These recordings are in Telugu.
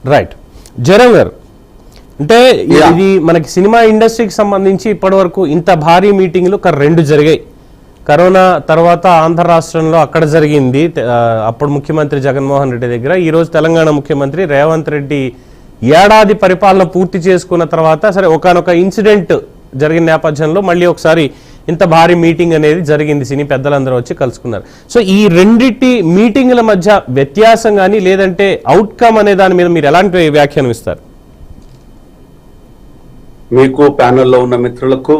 రైట్. జయరాం గారు, అంటే ఇది మనకి సినిమా ఇండస్ట్రీకి సంబంధించి ఇప్పటి వరకు ఇంత భారీ మీటింగ్లు రెండు జరిగాయి. కరోనా తర్వాత ఆంధ్ర రాష్ట్రంలో అక్కడ జరిగింది, అప్పుడు ముఖ్యమంత్రి జగన్మోహన్ రెడ్డి దగ్గర. ఈరోజు తెలంగాణ ముఖ్యమంత్రి రేవంత్ రెడ్డి ఏడాది పరిపాలన పూర్తి చేసుకున్న తర్వాత సరే ఒకనొక ఇన్సిడెంట్ జరిగిన నేపథ్యంలో మళ్ళీ ఒకసారి ఇంత భారీ మీటింగ్ అనేది జరిగింది, సినీ పెద్దలందరూ వచ్చి కలుసుకున్నారు. సో ఈ రెండిటి మీటింగ్ల మధ్య వ్యత్యాసం కానీ లేదంటే అవుట్కమ్ అనే దాని మీద మీరు ఎలాంటి వ్యాఖ్యానం ఇస్తారు? మీకు ప్యానెల్లో ఉన్న మిత్రులకు,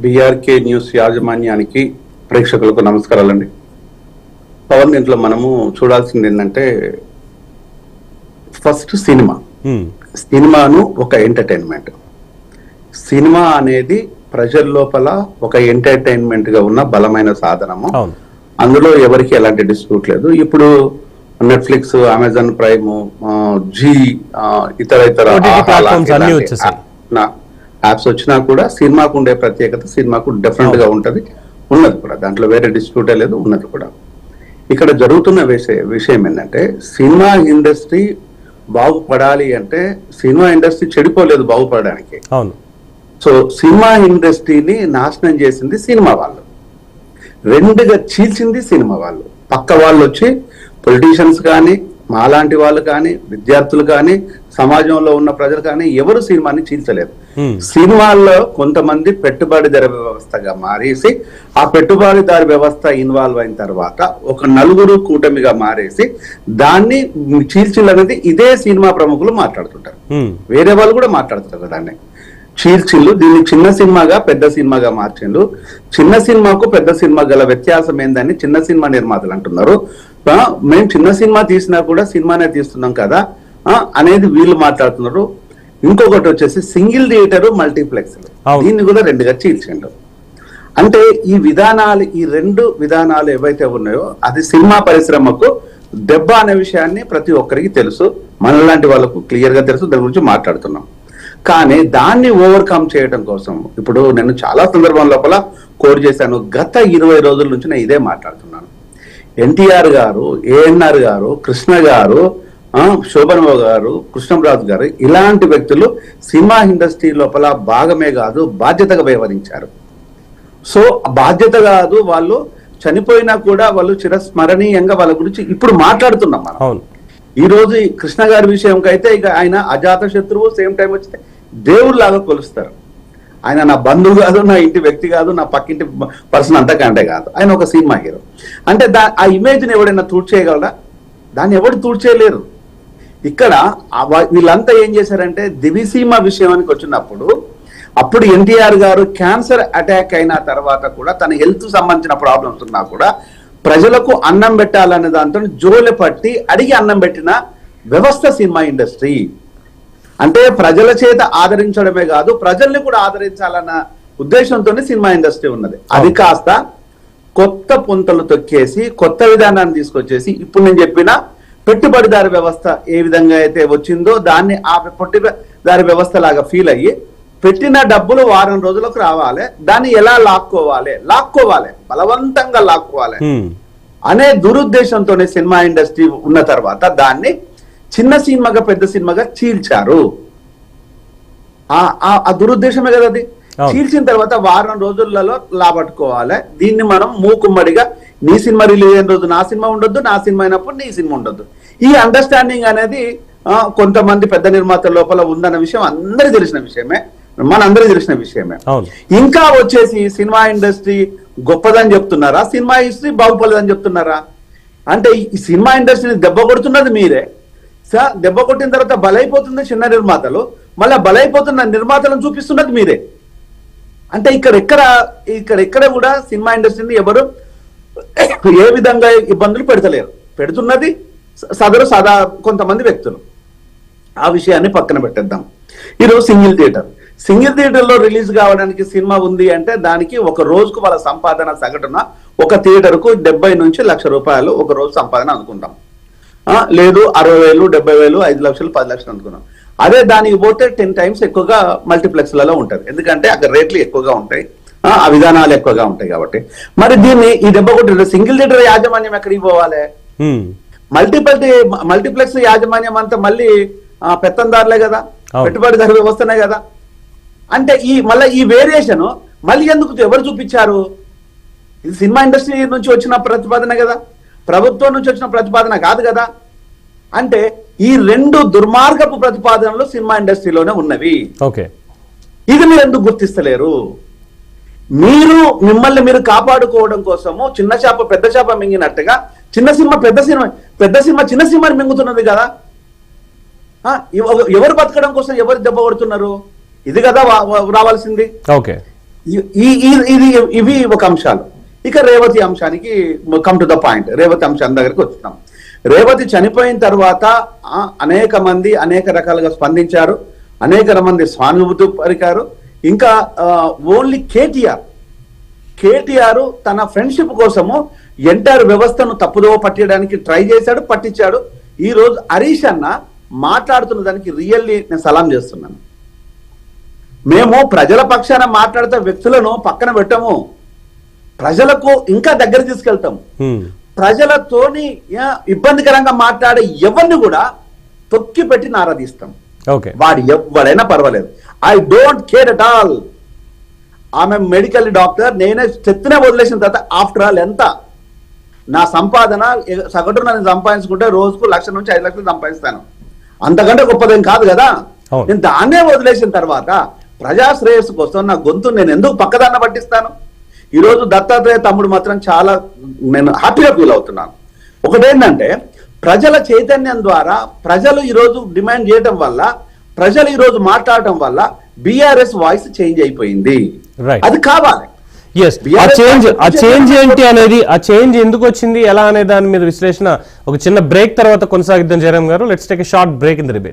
బిఆర్కే న్యూస్ యాజమాన్యానికి, ప్రేక్షకులకు నమస్కారాలండి. పవన్, దీంట్లో మనము చూడాల్సింది ఏంటంటే ఫస్ట్ సినిమాను ఒక ఎంటర్టైన్మెంట్. సినిమా అనేది ప్రజల లోపల ఒక ఎంటర్టైన్మెంట్ గా ఉన్న బలమైన సాధనము. అందులో ఎవరికి ఎలాంటి డిస్ప్యూట్ లేదు. ఇప్పుడు నెట్ఫ్లిక్స్, అమెజాన్ ప్రైమ్, జీ, ఇతర యాప్స్ వచ్చినా కూడా సినిమాకు ఉండే ప్రత్యేకత సినిమాకు డిఫరెంట్ గా ఉంటది, ఉన్నది కూడా. దాంట్లో వేరే డిస్ప్యూటే లేదు, ఉన్నది కూడా. ఇక్కడ జరుగుతున్న విషయం ఏంటంటే సినిమా ఇండస్ట్రీ బాగుపడాలి అంటే సినిమా ఇండస్ట్రీ చెడిపోలేదు బాగుపడడానికి. సో సినిమా ఇండస్ట్రీని నాశనం చేసింది సినిమా వాళ్ళు, రెండుగా చీల్చింది సినిమా వాళ్ళు. పక్క వాళ్ళు వచ్చి పొలిటీషియన్స్ కానీ, మాలాంటి వాళ్ళు కానీ, విద్యార్థులు కానీ, సమాజంలో ఉన్న ప్రజలు కానీ ఎవరు సినిమాని చీల్చలేదు. సినిమాల్లో కొంతమంది పెట్టుబడిదారు వ్యవస్థగా మారేసి, ఆ పెట్టుబడిదారు వ్యవస్థ ఇన్వాల్వ్ అయిన తర్వాత ఒక నలుగురు కూటమిగా మారేసి దాన్ని చీల్చిల్లనేది ఇదే సినిమా ప్రముఖులు మాట్లాడుతుంటారు. వేరే వాళ్ళు కూడా మాట్లాడుతుంటారు దాన్ని చీల్చిల్లు. దీన్ని చిన్న సినిమాగా పెద్ద సినిమాగా మార్చిండు. చిన్న సినిమాకు పెద్ద సినిమా గల వ్యత్యాసం ఏందని చిన్న సినిమా నిర్మాతలు అంటున్నారు. మేము చిన్న సినిమా తీసినా కూడా సినిమానే తీస్తున్నాం కదా అనేది వీళ్ళు మాట్లాడుతున్నారు. ఇంకొకటి వచ్చేసి సింగిల్ థియేటర్, మల్టీప్లెక్స్, దీన్ని కూడా రెండుగా చీల్చిండు. అంటే ఈ విధానాలు, ఈ రెండు విధానాలు ఏవైతే ఉన్నాయో అది సినిమా పరిశ్రమకు దెబ్బ అనే విషయాన్ని ప్రతి ఒక్కరికి తెలుసు, మనలాంటి వాళ్ళకు క్లియర్ గా తెలుసు. దాని గురించి మాట్లాడుతున్నాం. కానీ దాన్ని ఓవర్కమ్ చేయడం కోసం ఇప్పుడు నేను చాలా సందర్భం లోపల కోడ్ చేశాను. గత 20 రోజుల నుంచి నేను ఇదే మాట్లాడుతున్నాను. ఎన్టీఆర్ గారు, ఏఎన్ఆర్ గారు, కృష్ణ గారు, శోభనబాబు గారు, కృష్ణంరాజు గారు, ఇలాంటి వ్యక్తులు సినిమా ఇండస్ట్రీ లోపల భాగమే కాదు బాధ్యతగా వ్యవహరించారు. సో బాధ్యత కాదు, వాళ్ళు చనిపోయినా కూడా వాళ్ళు చిరస్మరణీయంగా వాళ్ళ గురించి ఇప్పుడు మాట్లాడుతున్నాం మనం. ఈ రోజు కృష్ణ గారి విషయంకైతే ఇక ఆయన అజాత శత్రువు, సేమ్ టైం వచ్చితే దేవుడిలాగా కొలుస్తారు. ఆయన నా బంధువు కాదు, నా ఇంటి వ్యక్తి కాదు, నా పక్కింటి పర్సన్ అంతకంటే కాదు, ఆయన ఒక సినిమా హీరో. అంటే ఆ ఇమేజ్ని ఎవడైనా తూడ్చేయగలరా? దాన్ని ఎవరు తూడ్చేయలేరు. ఇక్కడ వీళ్ళంతా ఏం చేశారంటే దివిసీమ విషయానికి వచ్చినప్పుడు, అప్పుడు ఎన్టీఆర్ గారు క్యాన్సర్ అటాక్ అయిన తర్వాత కూడా తన హెల్త్ సంబంధించిన ప్రాబ్లమ్స్ ఉన్నా కూడా ప్రజలకు అన్నం పెట్టాలనే దాంతో జోలె పట్టి అడిగి అన్నం పెట్టిన వ్యవస్థ సినిమా ఇండస్ట్రీ. అంటే ప్రజల చేత ఆదరించడమే కాదు, ప్రజల్ని కూడా ఆదరించాలన్న ఉద్దేశంతోనే సినిమా ఇండస్ట్రీ ఉన్నది. అది కాస్త కొత్త పుంతలు తొక్కేసి కొత్త విధానాన్ని తీసుకొచ్చేసి ఇప్పుడు నేను చెప్పిన పెట్టుబడిదారు వ్యవస్థ ఏ విధంగా అయితే వచ్చిందో దాన్ని ఆ పెట్టుబడిదారు వ్యవస్థ లాగా ఫీల్ అయ్యి పెట్టిన డబ్బులు వారం రోజులకు రావాలి, దాన్ని ఎలా లాక్కోవాలి, బలవంతంగా లాక్కోవాలి అనే దురుద్దేశంతోనే సినిమా ఇండస్ట్రీ ఉన్న తర్వాత దాన్ని చిన్న సినిమాగా పెద్ద సినిమాగా చీల్చారు. ఆ దురుద్దేశమే కదా అది. చీల్చిన తర్వాత వారం రోజులలో లాబట్టుకోవాలి. దీన్ని మనం మూకుమ్మడిగా నీ సినిమా రిలీజ్ అయిన రోజు నా సినిమా ఉండొద్దు, నా సినిమా అయినప్పుడు నీ సినిమా ఉండొద్దు. ఈ అండర్స్టాండింగ్ అనేది కొంతమంది పెద్ద నిర్మాతల లోపల ఉందన్న విషయం అందరికీ తెలిసిన విషయమే, మనందరికీ తెలిసిన విషయమే. ఇంకా వచ్చేసి సినిమా ఇండస్ట్రీ గొప్పదని చెప్తున్నారా, సినిమా ఇండస్ట్రీ బాగుపడదని చెప్తున్నారా? అంటే ఈ సినిమా ఇండస్ట్రీని దెబ్బ కొడుతున్నది మీరే. దెబ్బ కొట్టిన తర్వాత బలైపోతుంది చిన్న నిర్మాతలు, మళ్ళీ బలైపోతున్న నిర్మాతలను చూపిస్తున్నది మీరే. అంటే ఇక్కడెక్కడ కూడా సినిమా ఇండస్ట్రీని ఎవరు ఏ విధంగా ఇబ్బందులు పెడతలేరు. పెడుతున్నది సదా కొంతమంది వ్యక్తులు. ఆ విషయాన్ని పక్కన పెట్టేద్దాం. ఈరోజు సింగిల్ థియేటర్లో రిలీజ్ కావడానికి సినిమా ఉంది అంటే దానికి ఒక రోజుకు వాళ్ళ సంపాదన సగటున ఒక థియేటర్కు 70 నుంచి 1,00,000 రూపాయలు ఒక రోజు సంపాదన అనుకుంటాం. లేదు 60,000, 70,000, 5 లక్షలు, 10 లక్షలు అనుకున్నాం. అదే దానికి పోతే 10 టైమ్స్ ఎక్కువగా మల్టీప్లెక్స్లలో ఉంటుంది. ఎందుకంటే అక్కడ రేట్లు ఎక్కువగా ఉంటాయి, ఆ విధానాలు ఎక్కువగా ఉంటాయి కాబట్టి. మరి దీన్ని ఈ దెబ్బ కొట్టిన సింగిల్ థియేటర్ యాజమాన్యం ఎక్కడికి పోవాలి? మల్టీప్లెక్స్ యాజమాన్యం అంతా మళ్ళీ పెత్తందారులే కదా, అవును. పెట్టుబడిదారు వ్యవస్థనే కదా. అంటే మళ్ళీ ఈ వేరియేషన్ మళ్ళీ ఎందుకు ఎవరు చూపించారు? ఇది సినిమా ఇండస్ట్రీ నుంచి వచ్చిన ప్రతిపాదన కదా, ప్రభుత్వం నుంచి వచ్చిన ప్రతిపాదన కాదు కదా. అంటే ఈ రెండు దుర్మార్గపు ప్రతిపాదనలు సినిమా ఇండస్ట్రీలోనే ఉన్నవి. ఓకే, ఇది మీరు ఎందుకు గుర్తిస్తలేరు? మీరు మిమ్మల్ని మీరు కాపాడుకోవడం కోసము చిన్న చేప పెద్ద చేప మింగినట్టుగా చిన్న సింహ పెద్ద సింహ చిన్న సింహాన్ని మింగుతున్నది కదా. ఎవరు బతకడం కోసం ఎవరు దెబ్బ కొడుతున్నారు? ఇది కదా రావాల్సింది. ఓకే, ఇవి ఒక అంశాలు. ఇక రేవతి అంశానికి come to the point. Revathi అంశాన్ని దగ్గరికి వచ్చినాం. రేవతి చనిపోయిన తర్వాత అనేక మంది అనేక రకాలుగా స్పందించారు, అనేక మంది సానుభూతి పరికారు. ఇంకా ఓన్లీ కేటీఆర్ తన ఫ్రెండ్షిప్ కోసము ఎంటైర్ వ్యవస్థను తప్పుదోవ పట్టడానికి ట్రై చేశాడు, పట్టించాడు. ఈ రోజు హరీష్ అన్న మాట్లాడుతున్న దానికి రియల్లీ నేను సలాం చేస్తున్నాను. మేము ప్రజల పక్షాన మాట్లాడితే వ్యక్తులను పక్కన పెట్టము, ప్రజలకు ఇంకా దగ్గర తీసుకెళ్తాం. ప్రజలతోని ఇబ్బందికరంగా మాట్లాడే ఎవరిని కూడా తొక్కి పెట్టి నారాధిస్తాం. వాడు ఎవడైనా పర్వాలేదు. I don't care at all. ఆమె మెడికల్ డాక్టర్, నేనే చెత్తనే వదిలేసిన తర్వాత ఆఫ్టర్ ఆల్ ఎంత నా సంపాదన సగటున నేను సంపాదించుకుంటే రోజుకు 1,00,000 నుంచి 5 లక్షలు సంపాదిస్తాను, అంతకంటే గొప్పదేం కాదు కదా. నేను దాన్నే వదిలేసిన తర్వాత ప్రజా శ్రేయస్సు కోసం నా గొంతు నేను ఎందుకు పక్కదాన్న పట్టిస్తాను? ఈ రోజు దత్తాత్రేయ తమ్ముడు మాత్రం చాలా నేను హ్యాపీగా ఫీల్ అవుతున్నాను. ఒకటేంటంటే ప్రజల చైతన్యం ద్వారా ప్రజలు ఈరోజు డిమాండ్ చేయడం వల్ల, ప్రజలు ఈరోజు మాట్లాడటం వల్ల బీఆర్ఎస్ వాయిస్ చేంజ్ అయిపోయింది. అది కావాలి. ఆ చేంజ్ ఏంటి అనేది, ఆ చేంజ్ ఎందుకు వచ్చింది, ఎలా అనే దాని మీద విశ్లేషణ ఒక చిన్న బ్రేక్ తర్వాత కొనసాగిద్దాం. జయరామ్ గారు, let's take a short break in the debate.